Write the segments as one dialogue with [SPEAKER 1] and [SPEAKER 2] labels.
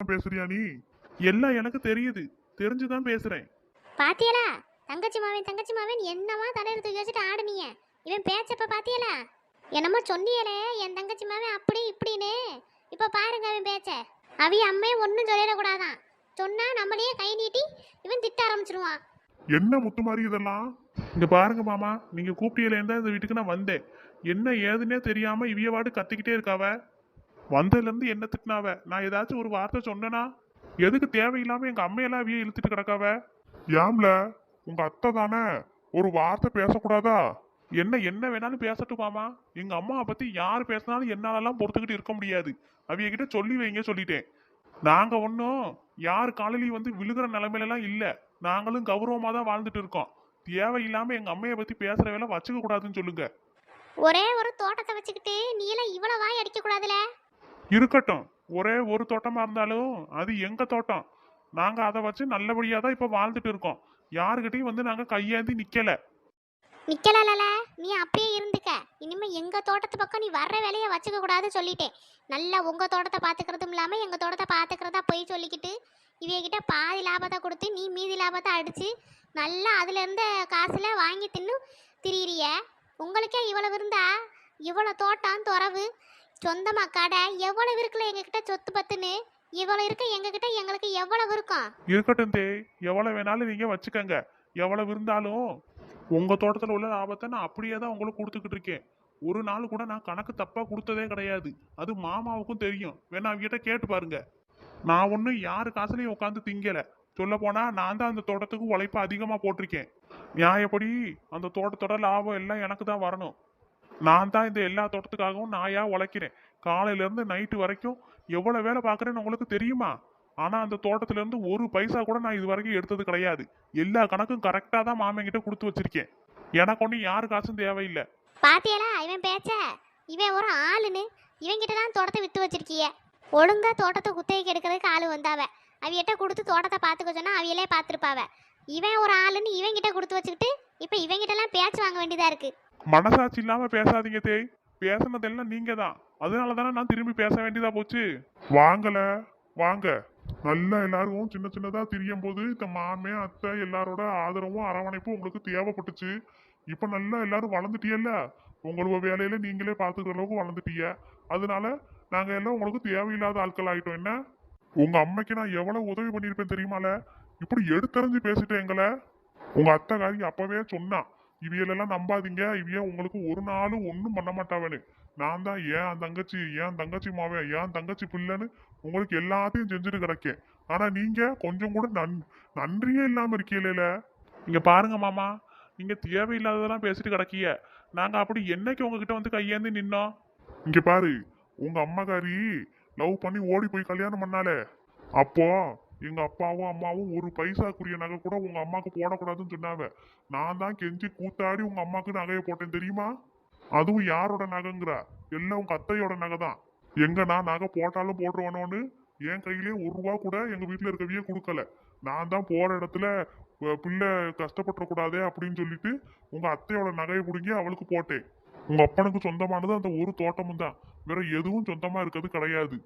[SPEAKER 1] பேசுறியா நீ? எல்லாம் எனக்கு தெரியுது, தெரிஞ்சுதான் பேசுறேன்.
[SPEAKER 2] பாத்தியலா? தங்கச்சி மாவன் என்னமா தலையில தூக்கி வச்சுட்டு ஆடுனீங்க. இவன் பேச்சப்ப பாத்தியலா? என்னமோ சொன்னியலே என் தங்கச்சி மாவன் அப்படி இப்படின்னு. இப்ப பாருங்க அவன் பேச்ச. அவி அம்மையை ஒன்றும் சொல்லிடக்கூடாதான். சொன்னா நம்மளையே கை நீட்டி இவன் திட்ட ஆரம்பிச்சிருவான்.
[SPEAKER 1] என்ன முத்துமாரி இதெல்லாம்? இங்க பாருங்க மாமா, நீங்க கூப்பிட்டியிலேருந்தா இந்த வீட்டுக்கு நான் வந்தேன். என்ன ஏதுன்னே தெரியாம இவியவாடு கத்திக்கிட்டே இருக்காவ. வந்ததுல இருந்து என்ன திட்டினாவ? நான் ஏதாச்சும் ஒரு வார்த்தை சொன்னேனா? எதுக்கு தேவையில்லாம எங்க அம்மையெல்லாம் அவிய இழுத்துட்டு கிடக்காவ? ஏம்ல, உங்க அத்தை தானே, ஒரு வார்த்தை பேசக்கூடாதா? என்ன என்ன வேணாலும் பேசட்டும் மாமா. எங்க அம்மாவை பத்தி யார் பேசினாலும் என்னாலலாம் பொறுத்துக்கிட்டு இருக்க முடியாது. அவிய கிட்ட சொல்லி வைங்க சொல்லிட்டேன். நாங்க ஒன்றும் யார் காலையிலையும் வந்து விழுகிற நிலைமையிலாம் இல்ல. நாங்களும் கௌரவமா தான் வாழ்ந்துட்டு இருக்கோம். தேவையில்லாம எங்க அம்மையை பத்தி பேசுற வேலை வச்சுக்க கூடாதுன்னு சொல்லுங்க.
[SPEAKER 2] ஒரே ஒரு தோட்டத்தை வச்சுக்கிட்டு நீ எல்லாம் இவ்வளவு வாய் அடிக்க கூடாதுல.
[SPEAKER 1] இருக்கட்டும், ஒரே ஒரு தோட்டமா இருந்தாலும் அது எங்க தோட்டம். நாங்க அதை வச்சு நல்லபடியா தான் இப்ப வாழ்ந்துட்டு இருக்கோம். யாருக்கிட்டையும் வந்து நாங்க கையேந்தி நிக்கல.
[SPEAKER 2] நிக்கலால, நீ அப்படியே இருந்துக்க. இனிமே எங்க தோட்டத்து பக்கம் நீ வர்ற வேலையை வச்சுக்க கூடாது சொல்லிட்டேன். நல்லா உங்க தோட்டத்தை பாத்துக்கிறதும் இல்லாம எங்க தோட்டத்தை பாத்துக்கிறதா போய் சொல்லிக்கிட்டு இவகிட்ட பாதி லாபத்தை கொடுத்து நீ மீதி லாபத்தை அடிச்சு நல்லா அதுல இருந்த காசுல வாங்கி தின்னு திரியிறிய. உங்களுக்கே இவ்வளவு இருந்தா இவ்வளவு தோட்டம் துறவு சொந்தமா கடை எவ்வளவு இருக்குல்ல எங்ககிட்ட சொத்து பத்துன்னு. இவ்வளவு இருக்க எங்ககிட்ட எங்களுக்கு எவ்வளவு இருக்கும்?
[SPEAKER 1] இருக்கட்டும் தே, எவ்வளவு வேணாலும் நீங்க வச்சுக்கங்க. எவ்வளவு இருந்தாலும் உங்க தோட்டத்துல உள்ள லாபத்தை நான் அப்படியே தான் உங்களுக்கு கொடுத்துக்கிட்டு இருக்கேன். ஒரு நாள் கூட நான் கணக்கு தப்பா கொடுத்ததே கிடையாது. அது மாமாவுக்கும் தெரியும். வேணா அவங்கிட்ட கேட்டு பாருங்க. நான் ஒன்றும் யாரு காசுலையும் உட்காந்து திங்கல. சொல்ல போனா நான் தான் அந்த தோட்டத்துக்கு உழைப்பு அதிகமா போட்டிருக்கேன். நியாயப்படி அந்த தோட்டத்தோட லாபம் எல்லாம் எனக்கு தான் வரணும். நான் தான் இந்த எல்லா தோட்டத்துக்காகவும் நாயா உழைக்கிறேன். காலையில இருந்து நைட்டு வரைக்கும் எவ்வளவு வேலை பார்க்கறேன்னு உங்களுக்கு தெரியுமா? ஆனா அந்த தோட்டத்துல இருந்து ஒரு பைசா கூட நான் இது வரைக்கும் எடுத்தது கிடையாது. எல்லா கணக்கும் கரெக்டா தான் மாமன் கிட்ட கொடுத்து வச்சிருக்கேன். எனக்கு ஒன்றும் யாரு காசும் தேவையில்லை.
[SPEAKER 2] பாத்தியலா இவன் பேச்ச? இவன் ஒரு ஆளுன்னு இவன் கிட்ட தான் தோட்டத்தை வித்து வச்சிருக்கிய. ஒழுங்கா தோட்டத்தை குத்தகைக்கு எடுக்கிறதுக்கு ஆளு வந்தாவ. அவியிட்ட கொடுத்து தோட்டத்தை பார்த்துக்க சொன்னா அவியலே பார்த்துருப்பாவ. இவன் ஒரு ஆளுன்னு இவன் கிட்ட கொடுத்து வச்சுக்கிட்டு இப்ப இவன் கிட்ட எல்லாம் பேச்சு வாங்க வேண்டியதா இருக்கு.
[SPEAKER 1] மனசாட்சி இல்லாம பேசாதீங்க தேய். பேசுனதெல்லாம் நீங்க தான். அதனால தானே நான் திரும்பி பேச வேண்டியதா போச்சு. வாங்கல, வாங்க. நல்லா எல்லாரும் சின்ன சின்னதா திரியும் போது இந்த மாமே அத்தை எல்லாரோட ஆதரவும் அரவணைப்பும் உங்களுக்கு தேவைப்பட்டுச்சு. இப்ப நல்லா எல்லாரும் வளர்ந்துட்டியல்ல. உங்களோட வேலையில நீங்களே பாத்துக்கிற அளவுக்கு வளர்ந்துட்டீங்க. அதனால நாங்க எல்லாம் உங்களுக்கு தேவையில்லாத ஆட்கள் ஆயிட்டோம். என்ன, உங்க அம்மைக்கு நான் எவ்வளவு உதவி பண்ணிருப்பேன் தெரியுமால? இப்படி எடுத்தறிஞ்சு பேசிட்டேன் எங்களை. உங்க அத்தைக்காரி அப்பவே சொன்னா, இவியலெல்லாம் நம்பாதீங்க, இவிய உங்களுக்கு ஒரு நாளும் ஒன்றும் பண்ண மாட்டாவன்னு. நான் தான் ஏன் தங்கச்சி மாவன், ஏன் தங்கச்சி பிள்ளைன்னு உங்களுக்கு எல்லாத்தையும் செஞ்சுட்டு கிடக்கேன். ஆனா நீங்க கொஞ்சம் கூட நன்றியே இல்லாம இருக்கீங்களே. இங்க பாருங்க மாமா, நீங்க தேவையில்லாததெல்லாம் பேசிட்டு கிடக்கிய. நாங்க அப்படி என்னைக்கு உங்ககிட்ட வந்து கையேந்தி நின்னோம்? இங்க பாரு, உங்க அம்மாக்காரி லவ் பண்ணி ஓடி போய் கல்யாணம் பண்ணாலே, அப்போ எங்க அப்பாவும் அம்மாவும் ஒரு பைசாக்குரிய நகை கூட உங்க அம்மாக்கு போடக்கூடாதுன்னு சொன்னாவ. நான் தான் கெஞ்சி கூத்தாடி உங்க அம்மாக்கு நகையை போட்டேன் தெரியுமா? அதுவும் யாரோட நகைங்கிறா? எல்லாம் உங்க அத்தையோட நகை தான். எங்க நான் நகை போட்டாலும் போட்டுருவானோன்னு என் கையிலே ஒரு ரூபா கூட எங்க வீட்டுல இருக்கவையே கொடுக்கல. நான் தான் போற இடத்துல பிள்ளை கஷ்டப்பட்டுறக்கூடாதே அப்படின்னு சொல்லிட்டு உங்க அத்தையோட நகையை பிடுங்கி அவளுக்கு போட்டேன். உங்க அப்பனுக்கு சொந்தமானது அந்த ஒரு தோட்டமும் தான். வேற எதுவும் சொந்தமா இருக்கிறது கிடையாது.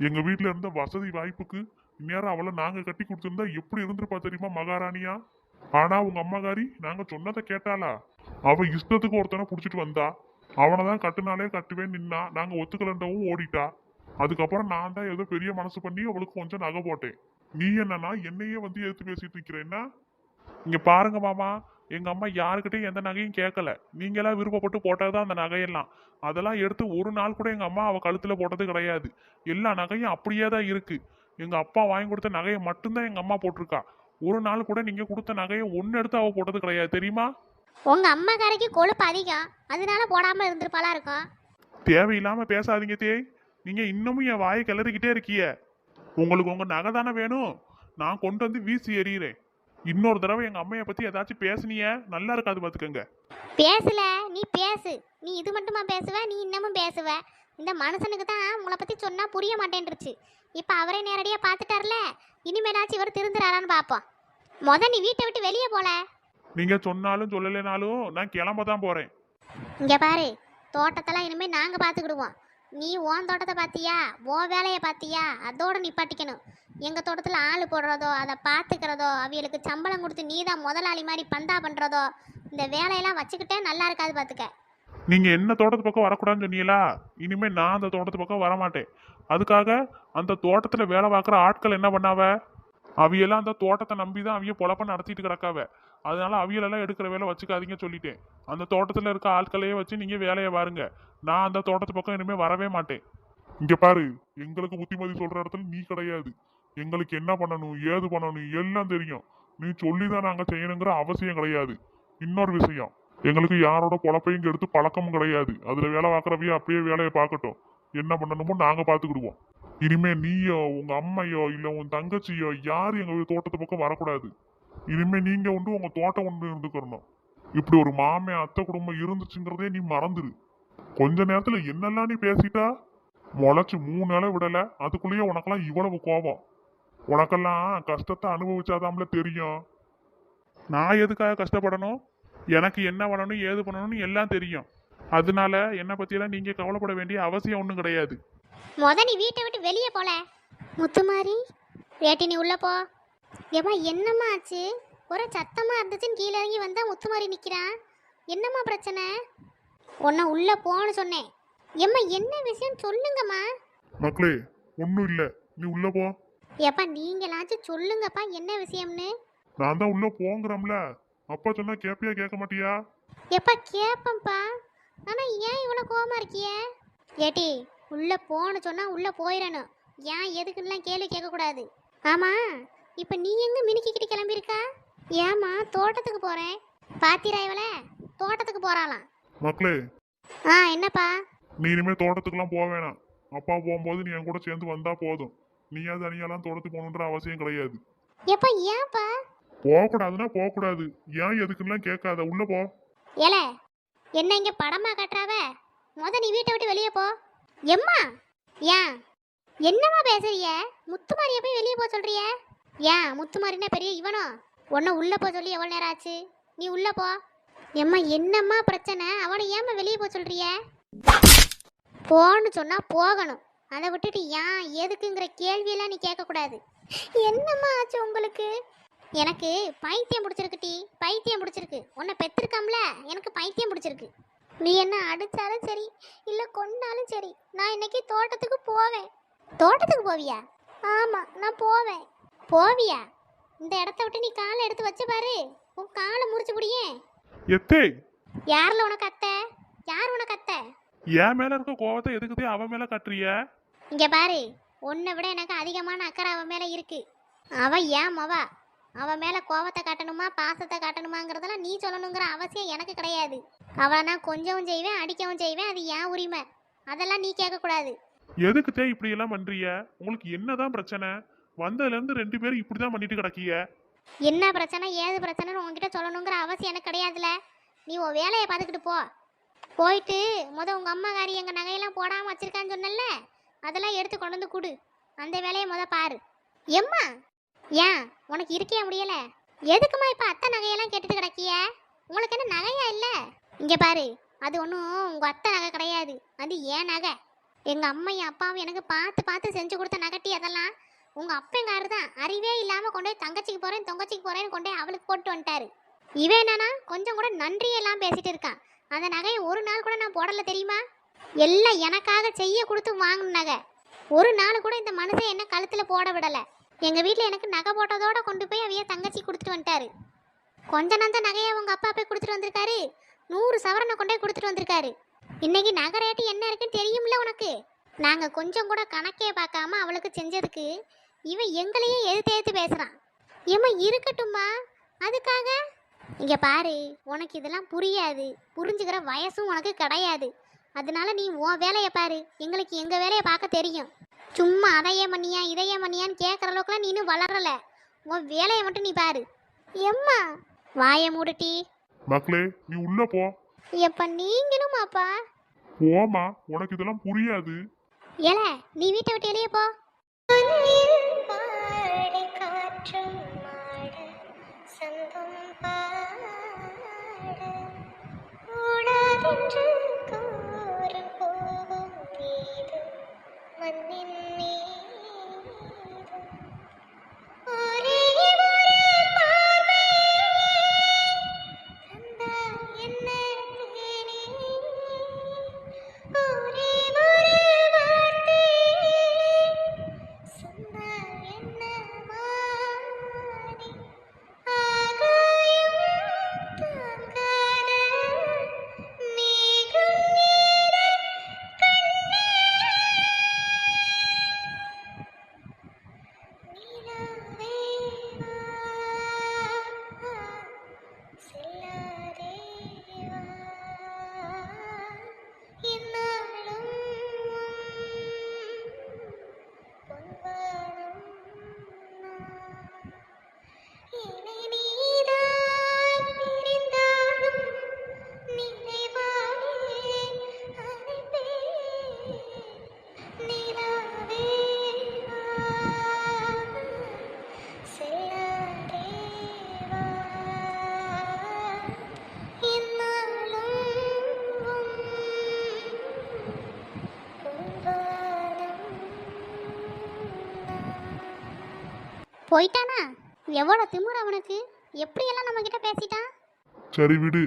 [SPEAKER 1] எங்க வீட்டுல இருந்த வசதி வாய்ப்புக்கு இந்நேரம் அவளை நாங்க கட்டி கொடுத்திருந்தா எப்படி இருந்திருப்பா தெரியுமா மகாராணியா? ஆனா உங்க அம்மாக்காரி நாங்க சொன்னதை கேட்டாளா? அவ இஷ்டத்துக்கு ஒருத்தனை புடிச்சிட்டு வந்தா. அவனை தான் கட்டுனாலே கட்டுவேன் நின்னா. நாங்க ஒத்துக்கலண்டவும் ஓடிட்டா. அதுக்கப்புறம் நான் தான் ஏதோ பெரிய மனசு பண்ணி அவளுக்கு கொஞ்சம் நகை போட்டேன். நீ என்னன்னா என்னையே வந்து எடுத்து பேசிட்டு இருக்கிறேன்னா? இங்க பாருங்க மாமா, எங்க அம்மா யாருக்கிட்டையும் எந்த நகையும் கேட்கல. நீங்களா விருப்பப்பட்டு போட்டதுதான் அந்த நகையெல்லாம். அதெல்லாம் எடுத்து ஒரு நாள் கூட எங்க அம்மா அவ கழுத்துல போட்டது கிடையாது. எல்லா நகையும் அப்படியே தான் இருக்கு. எங்க அப்பா வாங்கி கொடுத்த நகையை மட்டும்தான் எங்க அம்மா போட்டிருக்கா. ஒரு நாள் கூட நீங்க கொடுத்த நகையை ஒன்னு எடுத்து அவ போட்டது கிடையாது தெரியுமா?
[SPEAKER 2] உங்க அம்மாக்காரைக்கு கொழுப்பு அதிகம், அதனால போடாம இருந்திருப்பாளா இருக்கும்.
[SPEAKER 1] தேவையில்லாம பேசாதீங்க தேய். நீங்க இன்னமும் என் வாயை கிளறிக்கிட்டே இருக்கிய. உங்களுக்கு உங்க நகை தானே வேணும். நான் கொண்டு வந்து வீசி எறிகிறேன். இன்னொரு தடவை எங்க அம்மையை பத்தி ஏதாச்சும் பேசுனிய நல்லா இருக்காது பாத்துக்கங்க.
[SPEAKER 2] பேசல, நீ பேசு. நீ இது மட்டுமா பேசுவ? நீ இன்னமும் பேசுவ. இந்த மனுஷனுக்கு தான் உங்களை பத்தி சொன்னா புரிய மாட்டேன்ருச்சு. இப்ப அவரே நேரடியா பாத்துட்டார்ல, இனிமேலாச்சும் இவர் திருந்துறாரான்னு பாப்போம். நீ வீட்டை விட்டு வெளியே போல.
[SPEAKER 1] நீங்க சொன்னாலும் சொல்லலைனாலும் நான் கிளம்ப தான் போறேன்.
[SPEAKER 2] இங்க பாரு, தோட்டத்தெல்லாம் இனிமே நாங்க பாத்துக்கிடுவோம். நீ உன் தோட்டத்தை பார்த்தியா, உன் வேலையை பார்த்தியா, அதோட நிப்பாட்டிக்கணும். எங்கள் தோட்டத்தில் ஆள் போடுறதோ, அதை பார்த்துக்கிறதோ, அவிகளுக்கு சம்பளம் கொடுத்து நீ தான் முதலாளி மாதிரி பந்தா பண்ணுறதோ, இந்த வேலையெல்லாம் வச்சுக்கிட்டே நல்லா இருக்காது பார்த்துக்க.
[SPEAKER 1] நீங்க என்ன தோட்டத்து பக்கம் வரக்கூடாதுன்னு சொன்னீங்களா? இனிமே நான் அந்த தோட்டத்து பக்கம் வரமாட்டேன். அதுக்காக அந்த தோட்டத்துல வேலை பார்க்குற ஆட்கள் என்ன பண்ணாவ? அவியெல்லாம் அந்த தோட்டத்தை நம்பி தான் அவிய பொழப்ப நடத்திட்டு கிடக்காவ. அதனால அவியலெல்லாம் எடுக்கிற வேலை வச்சுக்காதீங்க சொல்லிட்டேன். அந்த தோட்டத்துல இருக்க ஆட்களையே வச்சு நீங்க வேலையை பாருங்க. நான் அந்த தோட்டத்து பக்கம் இனிமே வரவே மாட்டேன். இங்க பாரு, எங்களுக்கு புத்திமதி சொல்ற இடத்துல நீ கிடையாது. எங்களுக்கு என்ன பண்ணணும், ஏது பண்ணணும் எல்லாம் தெரியும். நீ சொல்லிதான் நாங்க செய்யணுங்கிற அவசியம் கிடையாது. இன்னொரு விஷயம், எங்களுக்கு யாரோட பொழப்பையும் எடுத்து பழக்கமும் கிடையாது. அதுல வேலை பார்க்குறவையோ அப்படியே வேலையை பார்க்கட்டும். என்ன பண்ணணுமோ நாங்க பார்த்துக்கிடுவோம். இனிமே நீயோ உங்க அம்மையோ இல்ல உன் தங்கச்சியோ யாரும் எங்க தோட்டத்து பக்கம் வரக்கூடாது. இனிமே நீங்க உண்டு உங்க தோட்டம் ஒன்று இருந்துக்கிறணும். இப்படி ஒரு மாமே அத்தை குடும்பம் இருந்துச்சுங்கிறதே நீ மறந்துரு. கொஞ்ச நேரத்துல என்னெல்லாம் நீ பேசிட்டா? முளைச்சு 3 நாளை விடல, அதுக்குள்ளேயே உனக்கெல்லாம் இவ்வளவு கோபம். உனக்கெல்லாம் கஷ்டத்தை அனுபவிச்சாதாம்ல தெரியும். நான் எதுக்காக கஷ்டப்படணும்? எனக்கு என்ன பண்ணணும் ஏது பண்ணணும்னு எல்லாம் தெரியும். அதனால என்னை பத்தியெல்லாம் நீங்க கவலைப்பட வேண்டிய அவசியம் ஒன்றும் கிடையாது.
[SPEAKER 2] நீ வீட்டை விட்டு வெளியே போல. முத்துமாரி, ஏட்டி நீ உள்ள போ. ஏமா என்னம்மா ஆச்சு? ஒரு சத்தமா இருந்துச்சுன்னு கீழே இறங்கி வந்தா முத்துமாரி நிக்கிறான். என்னம்மா பிரச்சனை? உன்னை உள்ள போன்னு சொன்னேன். ஏம்மா என்ன விஷயம் சொல்லுங்கம்மா.
[SPEAKER 1] மக்களே, ஒன்றும் இல்லை, நீ உள்ள போ.
[SPEAKER 2] ஏப்பா நீங்களாச்சும் சொல்லுங்கப்பா என்ன விஷயம்னு.
[SPEAKER 1] நான் தான் உள்ள போங்கிறோம்ல, அப்பா சொன்னா கேப்பியா கேட்க மாட்டியா?
[SPEAKER 2] எப்பா கேப்பம்பா, ஆனா ஏன் இவ்வளவு கோவமா இருக்கிய? ஏட்டி உள்ள போன்னு சொன்னா உள்ள போயிடணும். ஏன் எதுக்குலாம் கேள்வி கேட்க கூடாது. ஆமா, இப்ப நீ எங்க மினுக்கிட்டு கிளம்பியிருக்கா? ஏமா தோட்டத்துக்கு போறேன். பாத்திரா இவள தோட்டத்துக்கு போறாளாம்.
[SPEAKER 1] மக்களே,
[SPEAKER 2] என்னப்பா?
[SPEAKER 1] நீ இனிமே தோட்டத்துக்குலாம் போக வேணாம். அப்பா போகும்போது நீ என் கூட சேர்ந்து வந்தா போதும். நீயா தனியாலாம் தோட்டத்துக்கு போகணுன்ற அவசியம் கிடையாது.
[SPEAKER 2] எப்பா ஏன்பா?
[SPEAKER 1] போகக்கூடாதுன்னா போகக்கூடாது. ஏன் எதுக்குலாம் கேட்காத, உள்ள போ.
[SPEAKER 2] ஏல என்ன இங்க படமா கட்டுறாவ? நீ வீட்டை விட்டு வெளியே போ. எம்மா ஏன் என்னம்மா பேசுறிய? முத்துமாரிய போய் வெளியே போ சொல்றிய? ஏன் முத்துமாரினா பெரிய இவனோ? உன்னை உள்ள போ சொல்லி எவ்வளவு நேரம் ஆச்சு? நீ உள்ள போ. எம்மா என்னம்மா பிரச்சனை? அவனை ஏம்மா வெளியே போ சொல்றிய? போன்னு சொன்னா போகணும். அதை விட்டுட்டு ஏன் எதுக்குங்கிற கேள்வியெல்லாம் நீ கேட்கக்கூடாது. என்னம்மா ஆச்சு உங்களுக்கு? எனக்கு பைத்தியம் பிடிச்சிருக்கு டி, பைத்தியம் பிடிச்சிருக்கு. உன்னை பெற்றிருக்காம்ல, எனக்கு பைத்தியம் பிடிச்சிருக்கு. நீ என்ன அடிச்சாலும் சரி இல்லை கொண்டாலும் சரி, நான் இன்னைக்கு தோட்டத்துக்கு போவேன். தோட்டத்துக்கு போவியா? ஆமாம் நான் போவேன். போவியா? இந்த இடத்த விட்டு நீ காலை எடுத்து வச்சு பாரு, உன் காலை முறிச்சு முடியே.
[SPEAKER 1] எத்தே
[SPEAKER 2] யாரில் உனக்கு அத்தை? யார் உனக்கு அத்தை?
[SPEAKER 1] என் மேல இருக்க கோவத்தை எதுக்குதே அவன் மேல கட்டுறிய?
[SPEAKER 2] இங்க பாரு, உன்னை விட எனக்கு அதிகமான அக்கறை அவன் மேல இருக்கு. அவ ஏன் மவா? அவன் மேல கோவத்தை காட்டணுமா பாசத்தை காட்டணுமாங்கிறதெல்லாம் நீ சொல்லணுங்கிற அவசியம் எனக்கு கிடையாது. அவளை நான் கொஞ்சவும் செய்வேன், அடிக்கவும் செய்வேன். அது ஏன் உரிமை, அதெல்லாம் நீ கேட்கக்கூடாது.
[SPEAKER 1] எதுக்குதே இப்படி எல்லாம் பண்றிய? உங்களுக்கு என்னதான் பிரச்சனை? வந்ததுல இருந்து 2 பேரும் இப்படிதான் பண்ணிட்டு கிடக்கிய.
[SPEAKER 2] என்ன பிரச்சனை ஏது பிரச்சனைன்னு உன்கிட்ட சொல்லணுங்கிற அவசியம் எனக்கு கிடையாதுல. நீ உன் வேலையை பார்த்துக்கிட்டு போ. போயிட்டு உங்க அம்மாக்காரி எங்க நகையெல்லாம் போடாம வச்சிருக்கான்னு சொன்னல, அதெல்லாம் எடுத்து கொண்டு வந்து கொடு. அந்த வேலையை பாரு. எம்மா ஏன் உனக்கு இருக்கே முடியல? எதுக்குமா இப்ப அத்தை நகையெல்லாம் கேட்டுட்டு கிடக்கிய? உங்களுக்கு என்ன நகையா இல்ல? இங்க பாரு, அது ஒன்றும் உங்க அத்தை நகை கிடையாது, அது ஏன் நகை. எங்க அம்மையும் அப்பாவும் எனக்கு பார்த்து பார்த்து செஞ்சு கொடுத்த நகட்டி அதெல்லாம். உங்க அப்பங்காரு தான் அறிவே இல்லாம கொண்டு போய் தங்கச்சிக்கு போறேன் தொங்கச்சிக்கு போறேன்னு கொண்டு போய் அவளுக்கு போட்டு வந்துட்டாரு. இவன் என்னன்னா கொஞ்சம் கூட நன்றியெல்லாம் பேசிட்டு இருக்கான். அந்த நகையை ஒரு நாள் கூட நான் போடல தெரியுமா? எல்லாம் எனக்காக செய்ய கொடுத்து வாங்கின நகை. ஒரு நாள் கூட இந்த மனுஷன் என்ன கழுத்துல போட விடல. எங்க வீட்டில் எனக்கு நகை போட்டதோட கொண்டு போய் அவைய தங்கச்சி கொடுத்துட்டு வந்துட்டாரு. கொஞ்ச நந்த நகையை உங்க அப்பா போய் கொடுத்துட்டு வந்திருக்காரு. 100 சவரனை கொண்டே கொடுத்துட்டு வந்திருக்காரு. இன்னைக்கு நகை ரேட்டு என்ன இருக்குன்னு தெரியும்ல உனக்கு? நாங்க கொஞ்சம் கூட கணக்கே பார்க்காம அவளுக்கு செஞ்சதுக்கு இவன் எங்களையே எதிர்த்து பேசுறான். ஏமா இருக்கட்டும்மா, அதுக்காக இங்க பாரு, உனக்கு இதெல்லாம் புரியாது, புரிஞ்சுக்கிற வயசும் உனக்கு கிடையாது. அதனால நீ உன் வேலையை பாரு, எங்களுக்கு எங்க வேலையை பார்க்க தெரியும். சும்மா அதையே மண்ணியா இதையே மண்ணியான்னு கேட்குற அளவுக்குலாம் நீனும் வளரல. உன் வேலையை மட்டும் நீ பாரு. எம்மா வாயை மூடுட்டி.
[SPEAKER 1] மக்களே, நீ உள்ள போ.
[SPEAKER 2] எப்ப நீங்களுமாப்பா?
[SPEAKER 1] போமா, உனக்கு இதெல்லாம் புரியாது.
[SPEAKER 2] ஏல நீ வீட்டை விட்டு வெளியே போ. கூடாதென்று கூறும் போகும் போயிட்டானா? எவ்வளோ திமிரு அவனுக்கு! எப்படியெல்லாம் நம்ம கிட்ட பேசிட்டான்!
[SPEAKER 1] சரி விடு,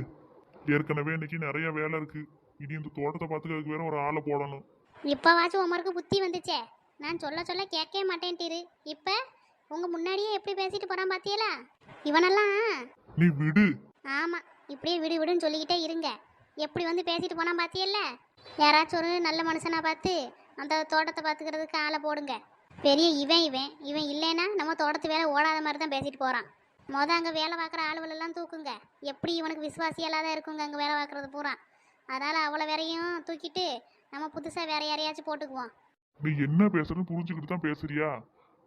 [SPEAKER 1] ஏற்கனவே இன்னைக்கு நிறைய வேலை இருக்கு. இனி இந்த தோட்டத்தை பார்த்துக்கிறதுக்கு வேற ஒரு ஆளை போடணும்.
[SPEAKER 2] இப்போவாச்சும் உமருக்கு புத்தி வந்துச்சே. நான் சொல்ல சொல்ல கேட்கவே மாட்டேன்ட்டிரு. இப்போ உங்க முன்னாடியே எப்படி பேசிட்டு போறான் பாத்தியலா? இவனெல்லாம்
[SPEAKER 1] நீ விடு.
[SPEAKER 2] ஆமா, இப்படியே விடு விடுன்னு சொல்லிக்கிட்டே இருங்க. எப்படி வந்து பேசிட்டு போனா பாத்தியல்ல? யாராச்சும் ஒரு நல்ல மனுஷனா பார்த்து அந்த தோட்டத்தை பார்த்துக்கிறதுக்கு ஆளை போடுங்க. பெரிய இவன் இவன் இவன் இல்லைன்னா நம்ம தோட்டத்து வேலை ஓடாத மாதிரி தான் பேசிட்டு போறான். அங்கே வேலை பார்க்குற ஆளுகளெல்லாம் தூக்குங்க. எப்படி இவனுக்கு விசுவாசியெல்லாம் தான் இருக்குங்க அங்கே வேலை பார்க்குறது பூரா. அதனால அவ்வளோ வேறையும் தூக்கிட்டு நம்ம புதுசாக வேற யாரையாச்சும் போட்டுக்குவோம்.
[SPEAKER 1] நீ என்ன பேசுறன்னு புரிஞ்சுக்கிட்டு தான் பேசுறியா?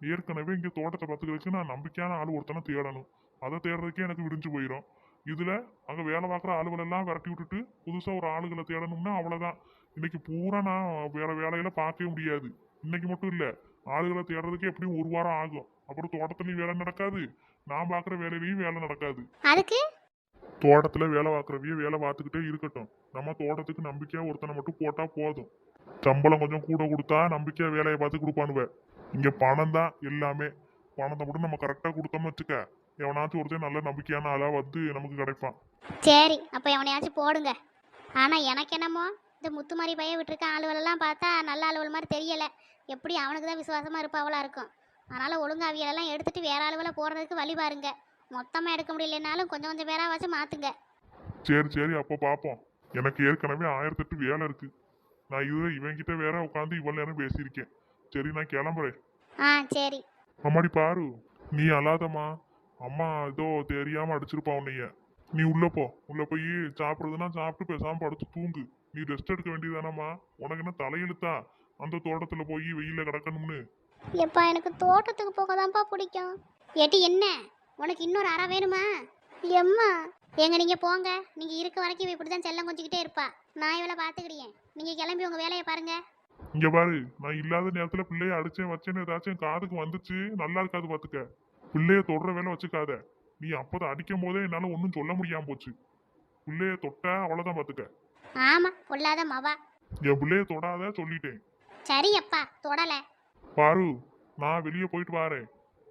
[SPEAKER 1] ஏற்கனவே இங்க தோட்டத்தை பார்த்துக்கிறதுக்கு நான் நம்பிக்கையான ஆள் ஒருத்தனை தேடணும். அதை தேடுறதுக்கே எனக்கு விடிஞ்சு போயிடும். இதுல அங்க வேலை பார்க்குற ஆளுகளெல்லாம் விரட்டி விட்டுட்டு புதுசா ஒரு ஆளுகளை தேடணும்னா அவ்வளவுதான். இன்னைக்கு பூரா நான் வேற வேலையில பார்க்கவே முடியாது. இன்னைக்கு மட்டும் இல்ல, ஆளுகளை தேடுறதுக்கு எப்படியும் ஒரு வாரம் ஆகும். அப்புறம் தோட்டத்துலயும் வேலை நடக்காது, நான் பார்க்குற வேலையிலையும் வேலை நடக்காது.
[SPEAKER 2] அதுக்கு
[SPEAKER 1] தோட்டத்துல வேலை பார்க்குறவையே வேலை பார்த்துக்கிட்டே இருக்கட்டும். நம்ம தோட்டத்துக்கு நம்பிக்கையா ஒருத்தனை மட்டும் போட்டா போதும். சம்பளம் கொஞ்சம் கூட கொடுத்தா நம்பிக்கையா வேலையை பார்த்து கொடுப்பானுவ. இங்க பணம் தான் எல்லாமே. பணத்தை மட்டும் நம்ம கரெக்டா கொடுத்தோம்னு வச்சுக்க, எவனாச்சும் ஒருத்தன் நல்ல நம்பிக்கையான ஆளா வந்து நமக்கு கிடைப்பான்.
[SPEAKER 2] சரி, அப்போ எவனையாச்சும் போடுங்க. ஆனால் எனக்கு என்னமோ இந்த முத்துமாரி பையன் விட்டுருக்க ஆளுகளெல்லாம் பார்த்தா நல்ல ஆளுகள் மாதிரி தெரியலை. எப்படி அவனுக்கு தான் விசுவாசமாக இருப்பாவளா இருக்கும். அதனால் ஒழுங்கு அவியலெல்லாம் எடுத்துட்டு வேற ஆளுகளை போடுறதுக்கு வழி பாருங்க. மொத்தமாக எடுக்க முடியலனாலும் கொஞ்சம் கொஞ்சம் பேராக வச்சு மாற்றுங்க.
[SPEAKER 1] சரி சரி, அப்போ பார்ப்போம். எனக்கு ஏற்கனவே 1008 வேலை இருக்கு. நான் இதுல இவன்கிட்ட வேற உட்காந்து இவ்வளவு நேரம் பேசியிருக்கேன். சரி, நான் கிளம்புறேன்.
[SPEAKER 2] ஆ சரி.
[SPEAKER 1] அம்மாடி பாரு, நீ அழாதம்மா. அம்மா ஏதோ தெரியாம அடிச்சிருப்பா உன்னைய. நீ உள்ள போ. உள்ள போய் சாப்பிடுறதுன்னா சாப்பிட்டு பேசாம படுத்து தூங்கு. நீ ரெஸ்ட் எடுக்க வேண்டியதானம்மா. உனக்கு என்ன தலையெழுத்தா அந்த தோட்டத்துல போய் வெயில கிடக்கணும்னு?
[SPEAKER 2] எப்பா எனக்கு தோட்டத்துக்கு போக தான்ப்பா பிடிக்கும். ஏட்டி என்ன உனக்கு இன்னொரு அறை வேணுமா? எம்மா எங்க நீங்கள் போங்க. நீங்கள் இருக்க வரைக்கும் இப்படி தான் செல்லம் கொஞ்சிக்கிட்டே இருப்பா. நான் இவளை பார்த்துக்கிடியேன். நீங்கள் கிளம்பி உங்கள் வேலையை பாருங்க.
[SPEAKER 1] இங்க பாரு, நான் இல்லாத நேரத்துல பிள்ளைய அடிச்சேன் வச்சேன்னு ஏதாச்சும் காதுக்கு வந்துச்சு நல்லா இருக்காது பாத்துக்க. பிள்ளைய தொடுற வேலை வச்சுக்காத. நீ அப்பதான் அடிக்கும் போதே என்னால ஒன்றும் சொல்ல முடியாம போச்சு. பிள்ளைய தொட்டா அவ்வளவுதான் பாத்துக்க.
[SPEAKER 2] ஆமாம், பொல்லாத மவா.
[SPEAKER 1] என் பிள்ளைய தொடாத சொல்லிட்டேன்.
[SPEAKER 2] சரி அப்பா, தொடலை.
[SPEAKER 1] பாரு, நான் வெளியே போயிட்டு வரேன்.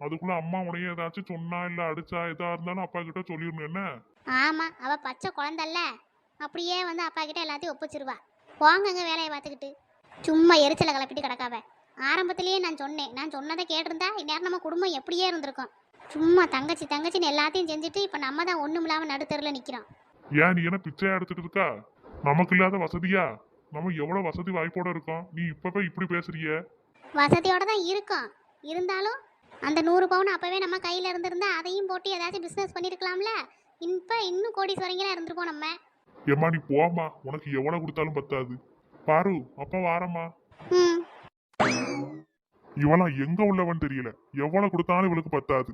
[SPEAKER 1] அதுக்குள்ள அம்மா உனைய ஏதாச்சும் சொன்னா இல்ல அடிச்சா எதா இருந்தாலும் அப்பா கிட்ட சொல்லிடணும் என்ன?
[SPEAKER 2] ஆமாம், அவள் பச்சை குழந்தல்ல, அப்படியே வந்து அப்பா கிட்ட எல்லாத்தையும் ஒப்பிச்சிருவா. போங்கங்க வேலையை பார்த்துக்கிட்டு. சும்மா எரிச்சலை கிளப்பிட்டு கிடக்காவ. ஆரம்பத்திலேயே நான் சொன்னேன். நான் சொன்னதை கேட்டிருந்தா இந்நேரம் நம்ம குடும்பம் எப்படியே இருந்திருக்கும். சும்மா தங்கச்சி தங்கச்சின்னு எல்லாத்தையும் செஞ்சுட்டு இப்போ நம்ம தான் ஒன்றும் இல்லாமல் நடுத்தருல நிற்கிறோம்.
[SPEAKER 1] ஏன் நீ என்ன பிச்சையா எடுத்துட்டு இருக்கா? நமக்கு இல்லாத வசதியா? நம்ம எவ்வளவு வசதி வாய்ப்போட இருக்கோம். நீ இப்ப இப்படி பேசுறிய?
[SPEAKER 2] வசதியோட தான் இருக்கும். இருந்தாலும் அந்த 100 பவுன் அப்பவே நம்ம கையில் இருந்திருந்தா அதையும் போட்டு ஏதாச்சும் பிஸ்னஸ் பண்ணியிருக்கலாம்ல. இப்போ இன்னும் கோடீஸ்வரங்களா இருந்திருப்போம் நம்ம.
[SPEAKER 1] ஏம்மா நீ போம்மா, உனக்கு எவ்வளவு கொடுத்தாலும் பத்தாது. பாரு, அப்பா வாரம்மா.
[SPEAKER 2] ம்
[SPEAKER 1] இவெல்லாம் எங்க உள்ளவன் தெரியல. எவ்வளவு கொடுத்தாலும் இவளுக்கு பத்தாது.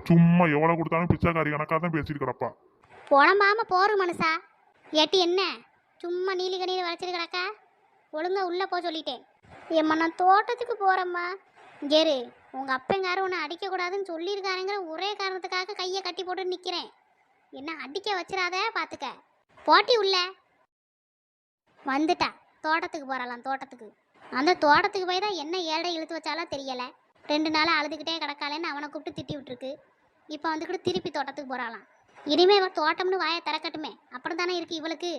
[SPEAKER 1] சும்மா எவ்வளவு கொடுத்தாலும் பிச்சைக்காரி கணக்கா தான் பேசிட்டு கிடப்பா.
[SPEAKER 2] புலம்பாம போரு மனுஷா. ஏட்டி என்ன சும்மா நீலி கண்ணீர் வளைச்சிட்டு கிடக்கா? ஒழுங்கா உள்ள போ சொல்லிட்டேன். ஏம்மா நான் தோட்டத்துக்கு போறேம்மா. கேரு, உங்க அப்பங்கார உன்னை அடிக்கக்கூடாதுன்னு சொல்லியிருக்காருங்கிற ஒரே காரணத்துக்காக கையை கட்டி போட்டு நிற்கிறேன். என்ன அடிக்க வச்சிடாத பார்த்துக்க. போட்டி உள்ள வந்துட்டா. தோட்டத்துக்கு போகலாம். தோட்டத்துக்கு அந்த தோட்டத்துக்கு போய் தான் என்ன ஏழை இழுத்து வச்சாலும் தெரியலை. 2 நாளாக அழுதுகிட்டே கிடக்காலேன்னு அவனை கூப்பிட்டு திட்டி விட்டுருக்கு. இப்போ வந்துக்கிட்டு திருப்பி தோட்டத்துக்கு போகிறாளாம். இனிமே இவன் தோட்டம்னு வாயை திறக்கட்டுமே, அப்புறம் தானே இருக்கு இவளுக்கு.